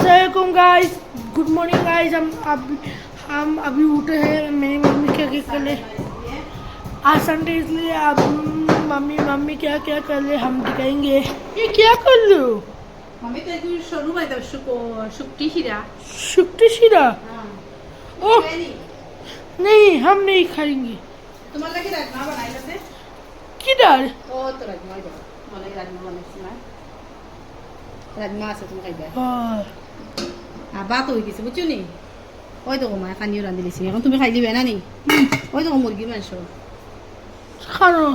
अस्सलाम guys, good morning guys. हम अभी उठे हैं। मेरी मम्मी क्या क्या कर ले, आज संडे इसलिए अब मम्मी क्या क्या कर ले हम दिखाएंगे। ये क्या कर लो मम्मी तो एक शुरू में तो शुक्ति शीरा। शुक्ति शीरा? ओह नहीं नहीं, हम नहीं खाएंगे। तुम्हारा की राजमा बनाई जाते किधर? ओ तो राजमा दो मलाई राजमा बनाई ना राजमा से तुम खाइबा बात হই গেছে বুঝছো নি ওই তো মা খানিও রাঁধি দিছি এখন তুমি খাই দিবে না নি ওই তো মুরগি মাংস খানো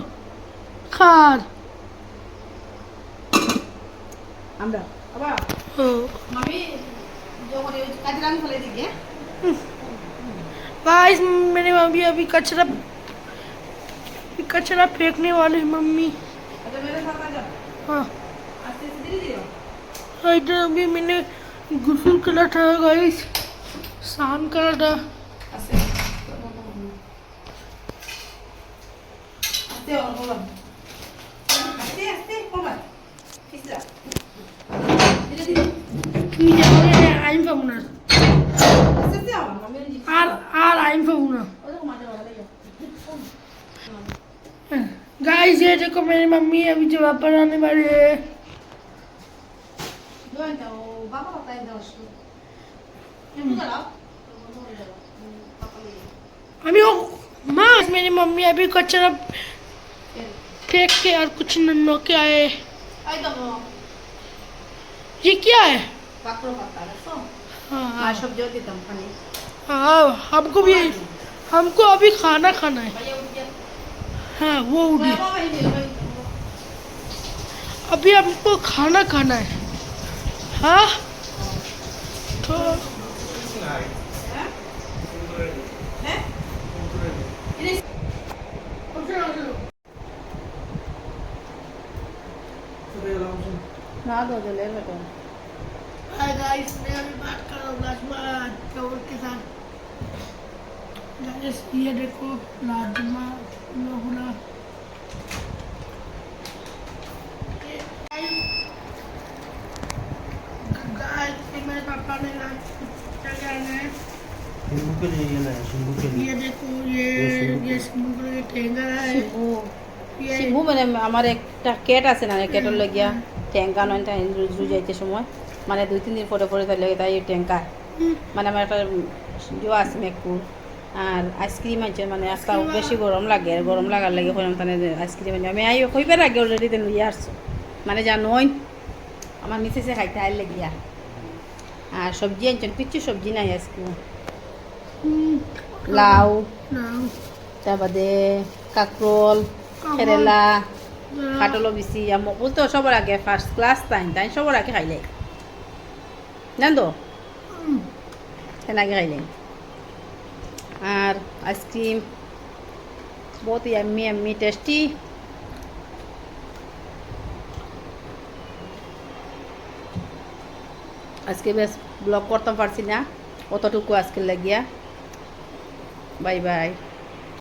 খার আমরা বাবা মামি जो काजरान फले दी गाइस, मेरी मम्मी अभी कचरा फेंकने वाले हैं मम्मी। अच्छा मेरे साथ आ जा हाँ, आस्ते से धीरे धीरे इधर अभी मैंने गुसल करा था गाइस, शाम करा था। आस्ते आस्ते और बोलो आस्ते आस्ते बोलो किसरा धीरे धीरे Einfach nur. आस्ते से आओ मम्मी ने Einfach nur. ओ तो मार वाला ले गाइस, ये देखो मेरी मम्मी अभी जवाब पर आने वाली है। दो तो बाबा बताए दो उसको ये तो चलाओ अभी वो माँ, मेरी मम्मी अभी कचरा फेंक के और कुछ नो क्या है आई तो ये क्या है? पाकरो पत्ता रसो हाँ आ सब जो दी तुम खाने हाँ, हमको अभी खाना खाना है। भैया उठ गया हाँ वो उठ गया। बाबा भाई अभी हमको खाना खाना है। हाँ तो ना दो जो ले बेटा हाय गाइस, मैं अभी बात कर रहा हूँ राजमा चावल के साथ। गाइस ये देखो राजमा लोहड़ा। गाइस मेरे पापा ने क्या करना है, शिंबू के लिए ना शिंबू के लिए ये देखो ये शिमू के लिए टेंगा है। ये শিবু মানে আমার একটা ক্যাট আছে না ক্যাটের লাগিয়া ট্যাঙ্কা নয় তাই রুজু যাইতে সময় মানে 2-3 দিন পরে পরে তাই লাগে তাই ট্যাঙ্কা মানে আমার একটা জো আছে মেকুর আর আইসক্রিম আছে মানে আজকাল বেশি গরম লাগে আর গরম লাগার লাগে হইলাম তাহলে আইসক্রিম আমি আই কইবার আগে অলরেডি তেন লইয়া আসছো মানে জানোই আমার মিসেসে খাইতে আইল লাগিয়া আর সবজি আনছেন কিছু সবজি নাই আজকে লাউ তারপরে কাকরোল কেরেলা কাটলো বেশি মকুল তো সবার আগে ফার্স্ট ক্লাস তাই সবার আগে খাইলে জান তো তেন আগে খাইলে আর আইসক্রিম বহুত ইয়াম্মি ইয়াম্মি টেস্টি আজকে বেশ ব্লগ করতে পারছি না অতটুকু আজকে লাগিয়া বাই বাই